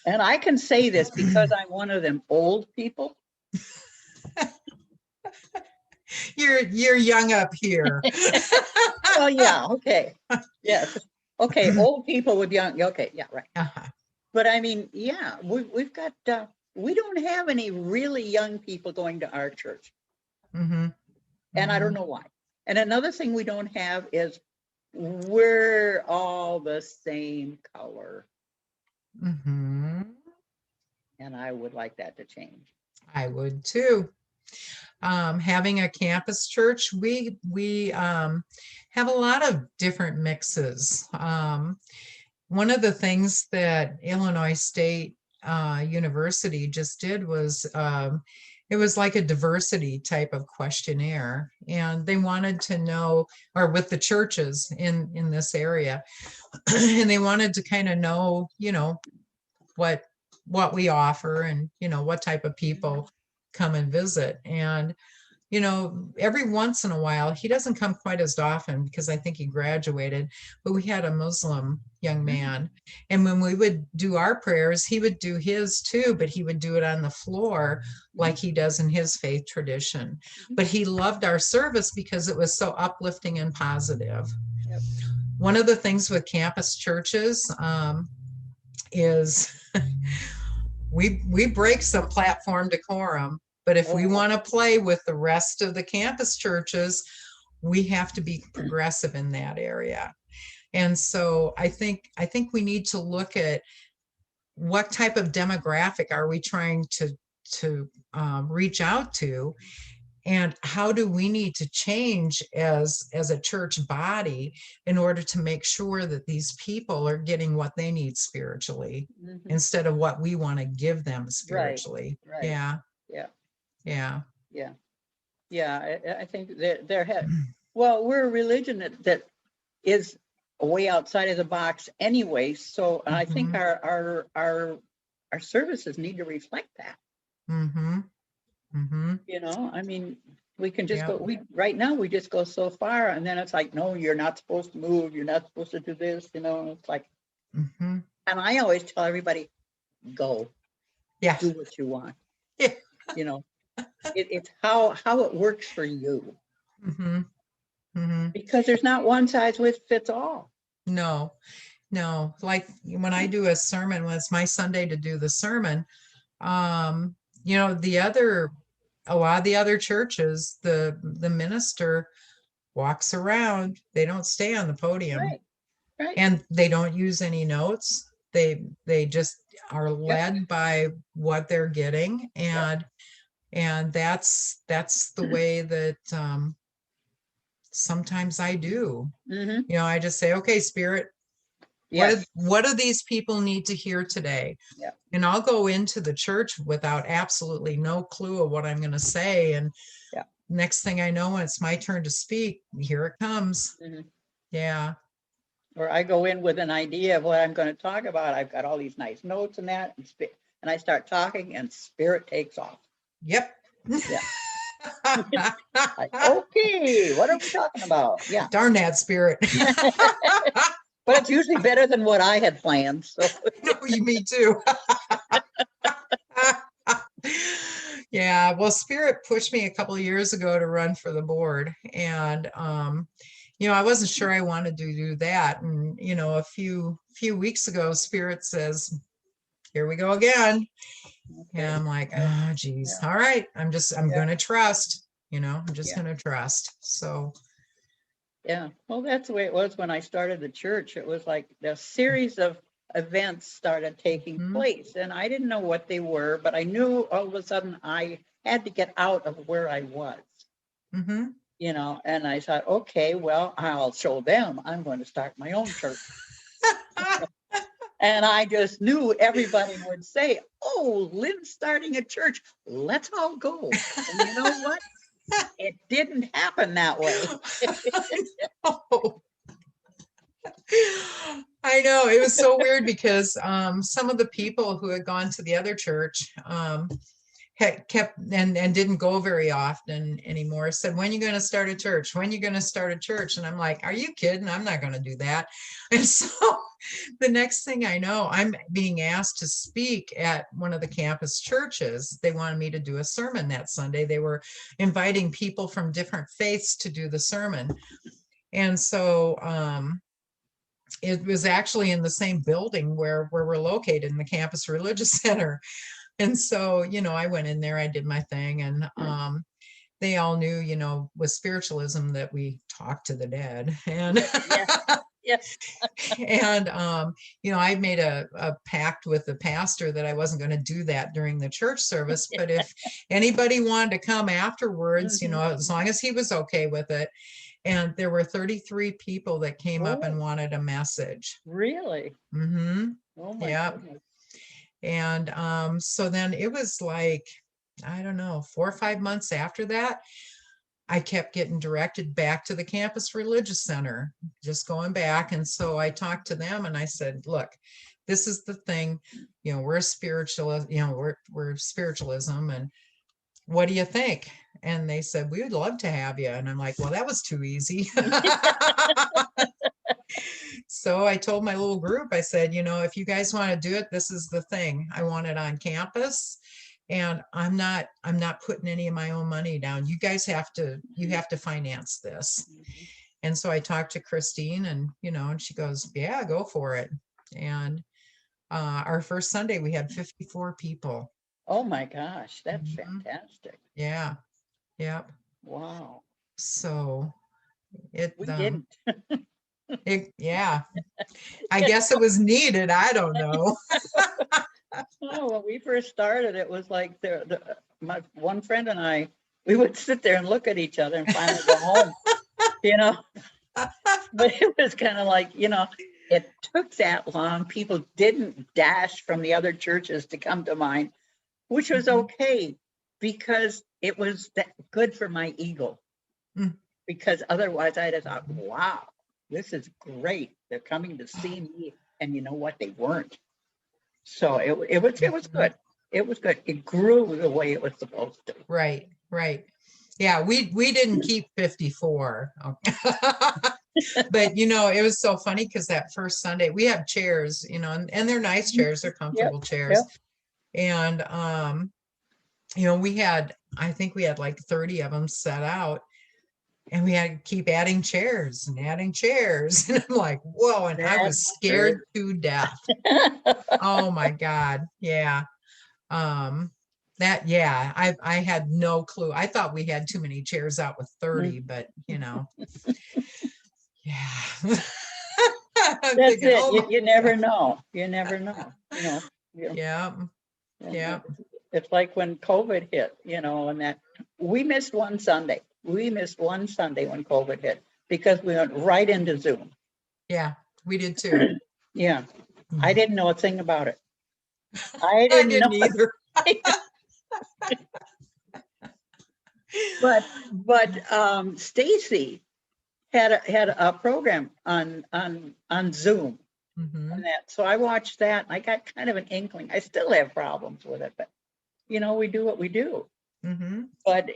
and I can say this because I'm one of them old people. You're young up here. Well, yeah, okay. Yes. Okay, old people with young, okay, yeah, right. Uh-huh. But I mean, yeah, we've got, we don't have any really young people going to our church. Mm-hmm. And I don't know why. And another thing we don't have is we're all the same color. Mm-hmm. And I would like that to change. I would too. Having a campus church, we have a lot of different mixes. One of the things that Illinois State University just did was it was like a diversity type of questionnaire, and they wanted to know, or with the churches in this area, and they wanted to kind of know, you know, what we offer and, you know, what type of people come and visit. And, you know, every once in a while, he doesn't come quite as often because I think he graduated, but we had a Muslim young man. And when we would do our prayers, he would do his too, but he would do it on the floor like he does in his faith tradition. But he loved our service because it was so uplifting and positive. Yep. One of the things with campus churches is we break some platform decorum, but if we Oh, want to play with the rest of the campus churches, we have to be progressive in that area. And so I think we need to look at what type of demographic are we trying to reach out to, and how do we need to change as a church body in order to make sure that these people are getting what they need spiritually mhm. instead of what we want to give them Right, spiritually. right. Yeah, Yeah, yeah. yeah, yeah. I think that well, we're a religion that is way outside of the box anyway. So I think Mhm, our services need to reflect that. mhm, mhm. I mean, we can just Yeah. go. We right now we just go so far, and then it's like, no, you're not supposed to move. You're not supposed to do this. And it's like, Mhm. and I always tell everybody, go Yeah. do what you want. Yeah. You know, it's how it works for you, Mhm, mhm. because there's not one size fits all. No, no. Like when I do a sermon, when it's my Sunday to do the sermon, um, a lot of the other churches, the minister walks around. They don't stay on the podium Right, right. and they don't use any notes. They just are Yep, led by what they're getting, yep. and that's the way that sometimes I do. Mm-hmm. I just say, okay, Spirit, Yes. what do these people need to hear today? Yep. And I'll go into the church without absolutely no clue of what I'm going to say. And Yep. next thing I know, when it's my turn to speak, here it comes. Mm-hmm. Yeah. Or I go in with an idea of what I'm going to talk about. I've got all these nice notes and that, and I start talking, and spirit takes off. Yep. Yeah. Like, okay, what are we talking about? Yeah. Darn that Spirit. But it's usually better than what I had planned. So No, me too. Yeah, well, Spirit pushed me a couple of years ago to run for the board, and I wasn't sure I wanted to do that. And a few weeks ago, Spirit says, "Here we go again." okay. And I'm like, Right. "Oh, geez, Yeah. all right, I'm Yeah. going to trust. I'm just Yeah. going to trust." So, Yeah. Well, that's the way it was when I started the church. It was like a series of events started taking mhm, place, and I didn't know what they were, but I knew all of a sudden I had to get out of where I was. mhm. And I thought, okay, well, I'll show them. I'm going to start my own church. And I just knew everybody would say, oh, Lynn's starting a church. Let's all go. And you know what? It didn't happen that way. Oh, I know it was so weird because some of the people who had gone to the other church had kept and didn't go very often anymore said, when are you going to start a church? When are you going to start a church? And I'm like, are you kidding? I'm not going to do that. And so the next thing I know, I'm being asked to speak at one of the campus churches. They wanted me to do a sermon that Sunday. They were inviting people from different faiths to do the sermon. And so it was actually in the same building where we're located, in the campus religious center. And so, I went in there, I did my thing, and they all knew, with spiritualism, that we talk to the dead. And Yeah. Yeah. and I made a pact with the pastor that I wasn't going to do that during the church service, but if anybody wanted to come afterwards, Mhm. as long as he was okay with it. And there were 33 people that came up and Oh, wanted a message. really? Mm-hmm. Oh my Yeah. goodness. And so then it was like, I don't know, 4 or 5 months after that, I kept getting directed back to the campus religious center, just going back. And so I talked to them and I said, look, this is the thing, we're spiritual, we're spiritualism. And what do you think? And they said, we would love to have you. And I'm like, well, that was too easy. So I told my little group, I said, if you guys want to do it, this is the thing. I want it on campus, and I'm not putting any of my own money down. You guys have to finance this. Mhm. And so I talked to Christine, and and she goes, yeah, go for it. And our first Sunday, we had 54 people. Oh my gosh, that's Mhm. fantastic. Yeah. Yep. Wow. So it, We didn't. yeah, I guess it was needed. I don't know. Oh, when we first started, it was like my one friend and I, we would sit there and look at each other and finally go home, you know. But it was kind of like, it took that long. People didn't dash from the other churches to come to mine, which was Mhm. okay because it was good for my ego. Mm. Because otherwise I'd have thought, wow, this is great. They're coming to see me. And you know what? They weren't. So it was good. It was good. It grew the way it was supposed to. Right, right. Yeah, we didn't keep 54. Okay. But it was so funny because that first Sunday we have chairs, and they're nice chairs, they're comfortable chairs. Yep. And I think we had like 30 of them set out. And we had to keep adding chairs and adding chairs. And I'm like, whoa, and I was scared to death. Oh my God. Yeah. I had no clue. I thought we had too many chairs out with 30, but yeah. I'm That's thinking, it. oh You never know. You never know. yeah. Yeah. It's like when COVID hit, and that we missed one Sunday. We missed one Sunday when COVID hit because we went right into Zoom. Yeah, we did too. Yeah. I didn't know a thing about it. I didn't either. But Stacy had a program on Zoom. Mhm. And that, so I watched that and I got kind of an inkling. I still have problems with it, but we do what we do. Mhm. But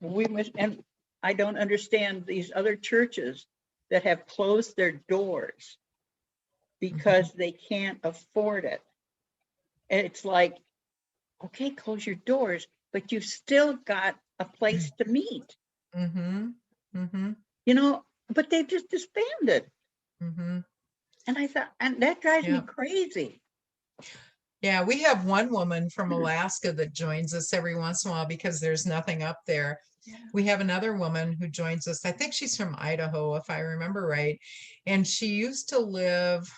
we must, and I don't understand these other churches that have closed their doors because they can't afford it. And it's like, okay, close your doors, but you've still got a place to meet. Mhm. Mhm. But they've just disbanded. Mhm. And I thought, and that drives me Yeah. crazy. Yeah, we have one woman from Alaska that joins us every once in a while because there's nothing up there. Yeah. We have another woman who joins us. I think she's from Idaho, if I remember right. And she used to live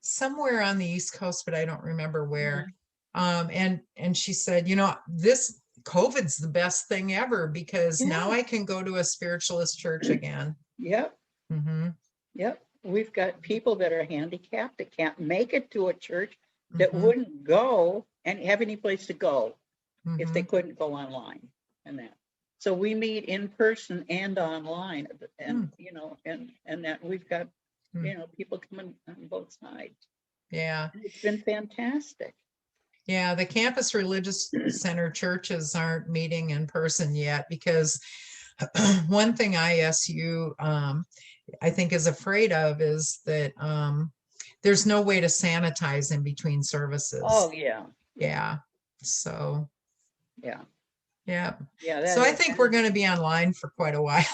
somewhere on the East Coast, but I don't remember where. And she said, this COVID's the best thing ever because now I can go to a spiritualist church again. Yep. Mm-hmm. Yep. We've got people that are handicapped that can't make it to a church that wouldn't go and have any place to go if they couldn't go online and that. So we meet in person and online, and and that we've got people coming on both sides. Yeah, and it's been fantastic. Yeah, the campus religious center churches aren't meeting in person yet because one thing ISU I think is afraid of is that there's no way to sanitize in between services. Oh yeah. Yeah. So yeah. Yeah. Yeah. So I think we're going to be online for quite a while.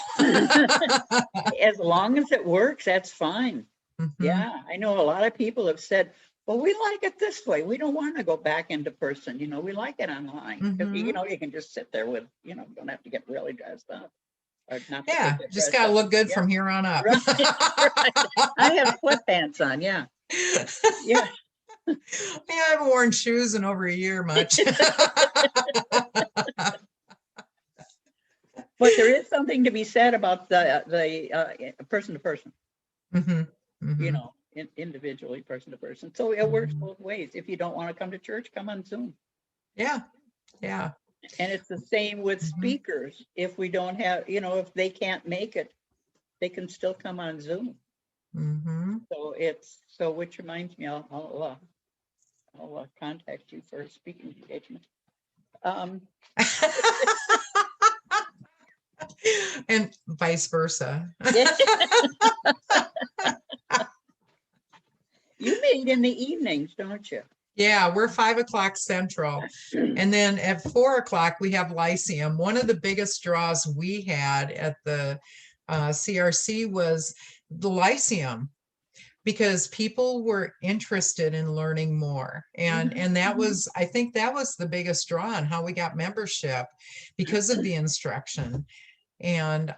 As long as it works, that's fine. Yeah. I know a lot of people have said, well, we like it this way. We don't want to go back into person. We like it online. You can just sit there with, don't have to get really dressed up. Or not Yeah, just got to look good from here on up. Right. I have sweatpants on. Yeah. Yeah. I haven't worn shoes in over a year much. But there is something to be said about the person to person. Individually, person to person. So it works both ways. If you don't want to come to church, come on Zoom. Yeah. Yeah. And it's the same with speakers. If we don't have, if they can't make it, they can still come on Zoom. So which reminds me, I'll contact you for a speaking engagement. And vice versa. You meet in the evenings, don't you? Yeah, we're 5 o'clock Central. And then at 4 o'clock, we have Lyceum. One of the biggest draws we had at the CRC was the Lyceum, because people were interested in learning more. And that was, I think that was the biggest draw on how we got membership, because of the instruction. And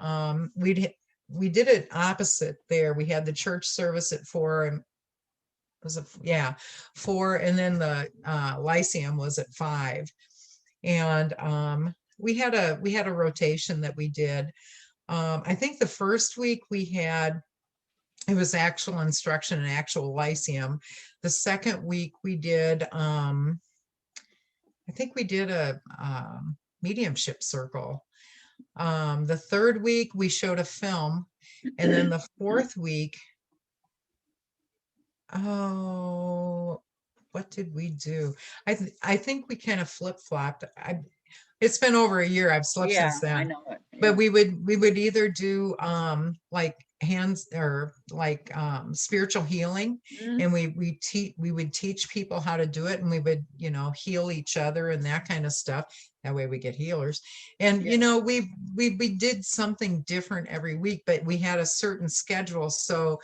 we did it opposite there. We had the church service at 4, and was it, yeah, 4, and then the Lyceum was at 5. And we had a rotation that we did. I think the first week it was actual instruction and actual Lyceum. The second week we did, I think we did a mediumship circle. The third week we showed a film, and then the fourth week, oh, what did we do? I think we kind of flip-flopped. It's been over a year. I've slept Yeah, since then. I know it. But we would either do like hands, or like spiritual healing, Mhm. and we would teach people how to do it, and we would, heal each other and that kind of stuff. That way we get healers. And Yeah. we did something different every week, but we had a certain schedule, so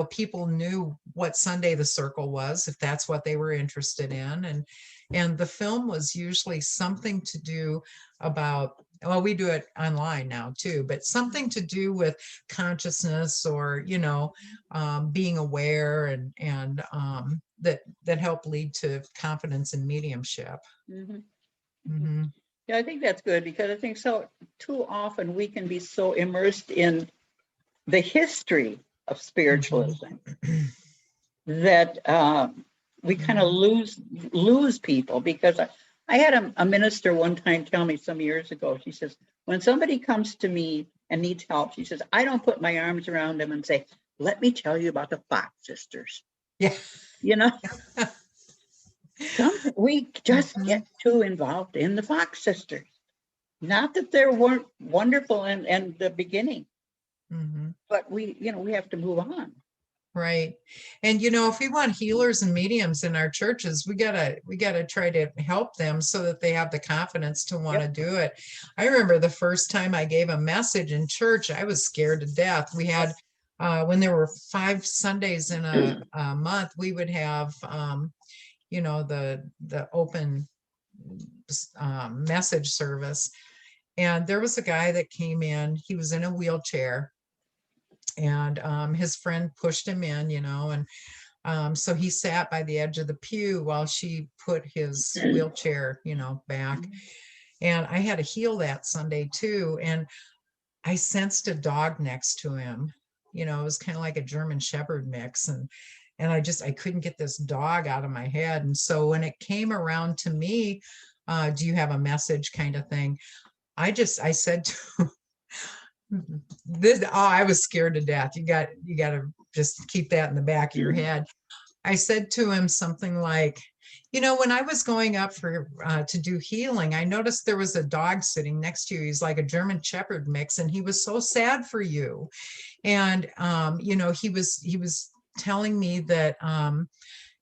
people knew what Sunday the circle was, if that's what they were interested in. And the film was usually something to do about, well, we do it online now too, but something to do with consciousness, or being aware, and that help lead to confidence in mediumship. Mhm. Mhm. Yeah, I think that's good, because I think so too often we can be so immersed in the history of spiritualism that we kind of lose people. Because I had a minister one time tell me some years ago, she says, when somebody comes to me and needs help, she says, I don't put my arms around them and say, let me tell you about the Fox sisters. Yeah. You know, we just Mhm. get too involved in the Fox sisters. Not that they weren't wonderful in the beginning, Mhm. but we have to move on. Right. And if we want healers and mediums in our churches, we gotta try to help them so that they have the confidence to want to Yep. do it. I remember the first time I gave a message in church, I was scared to death. We had when there were 5 Sundays in a month, we would have the open message service. And there was a guy that came in, he was in a wheelchair, and his friend pushed him in, and so he sat by the edge of the pew while she put his wheelchair, back. And I had to heal that Sunday too. And I sensed a dog next to him. It was kind of like a German Shepherd mix. And I couldn't get this dog out of my head. And so when it came around to me, do you have a message kind of thing? I said to I was scared to death. You got to just keep that in the back of your head. I said to him something like, when I was going up to do healing, I noticed there was a dog sitting next to you. He's like a German Shepherd mix, and he was so sad for you. And he was telling me that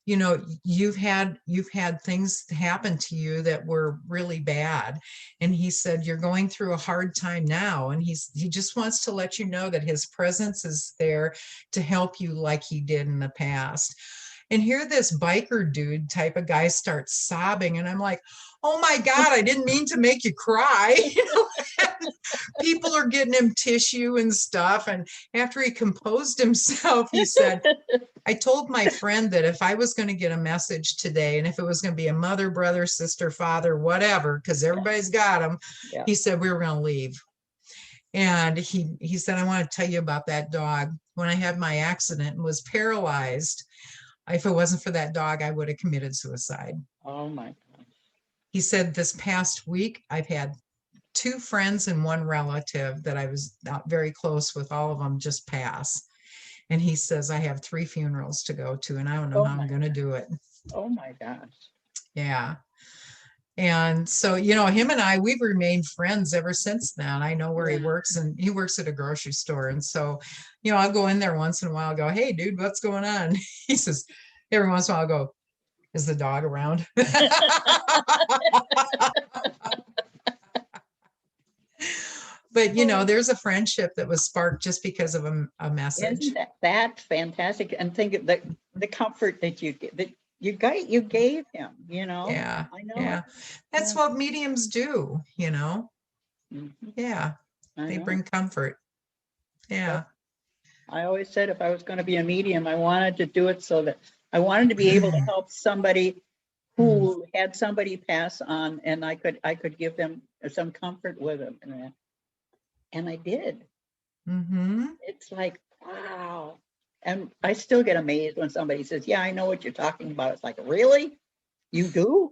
you've had things happen to you that were really bad. And he said, you're going through a hard time now. And he just wants to let you know that his presence is there to help you like he did in the past. And here this biker dude type of guy starts sobbing, and I'm like, oh my God, I didn't mean to make you cry. People are getting him tissue and stuff. And after he composed himself, he said, I told my friend that if I was going to get a message today, and if it was going to be a mother, brother, sister, father, whatever, because everybody's got them, Yeah. he said, we were going to leave. And he said, I want to tell you about that dog. When I had my accident and was paralyzed, if it wasn't for that dog, I would have committed suicide. Oh my God. He said, this past week, I've had 2 friends and 1 relative that I was not very close with, all of them just pass. And he says, I have 3 funerals to go to, and I don't know how I'm going to do it. Oh my gosh. Yeah. And so, him and we've remained friends ever since then. I know where he works, and he works at a grocery store. And so, I'll go in there once in a while, go, hey, dude, what's going on? He says, every once in a while, I'll go, is the dog around? but there's a friendship that was sparked just because of a message. Isn't that's fantastic? And think of the comfort that you gave him, Yeah. I know. Yeah. That's what mediums do, Mhm. Yeah. I They know. bring comfort. Yeah. I always said if I was going to be a medium, I wanted to do it so that I wanted to be able to help somebody who had somebody pass on, and I could give them some comfort with them, and I did. Mm-hmm. It's like, wow. And I still get amazed when somebody says, yeah, I know what you're talking about. It's like, really? You do?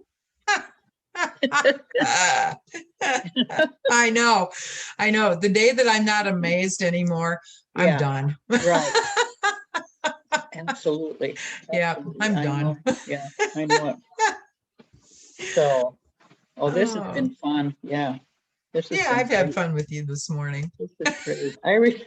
I know. The day that I'm not amazed anymore, I'm Yeah, done. right. Absolutely. Yeah, Absolutely. I'm I done. know. Yeah, I know it. So, this has Oh, been fun. Yeah, this has yeah, been I've had great. fun with you this morning. This is great.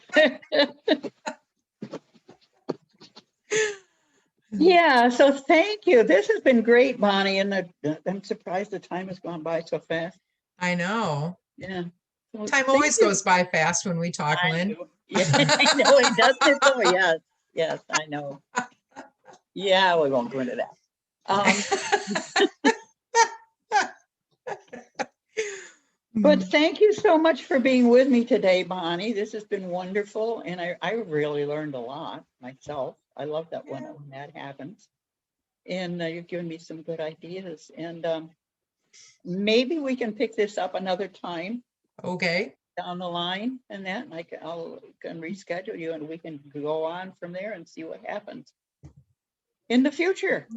Yeah, so thank you. This has been great, Bonnie, and I'm surprised the time has gone by so fast. I know. Yeah. Well, Time thank always you. goes by fast when we talk, I Lynn. know. Yeah, I know it doesn't. Oh, yes, yes, I know. Yeah, we won't go into that. But thank you so much for being with me today, Bonnie. This has been wonderful, and I really learned a lot myself. I love that when that happens. And you've given me some good ideas. And maybe we can pick this up another time Okay. down the line, and that I'll can reschedule you, and we can go on from there and see what happens in the future.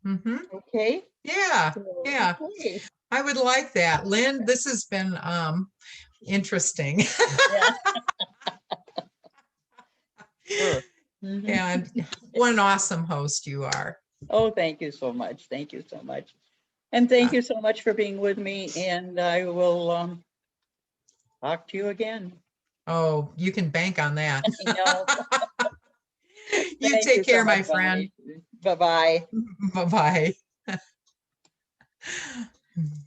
Mm-hmm. Okay. Yeah. Yeah. Okay. I would like that. Lynn, this has been interesting. Yeah. Sure. Mhm. And what an awesome host you are. Oh, thank you so much. Thank you so much. And thank you so much for being with me. And I will talk to you again. Oh, you can bank on that. You know, You thank you take so care, my much, friend. Bonnie. Bye-bye. Bye-bye.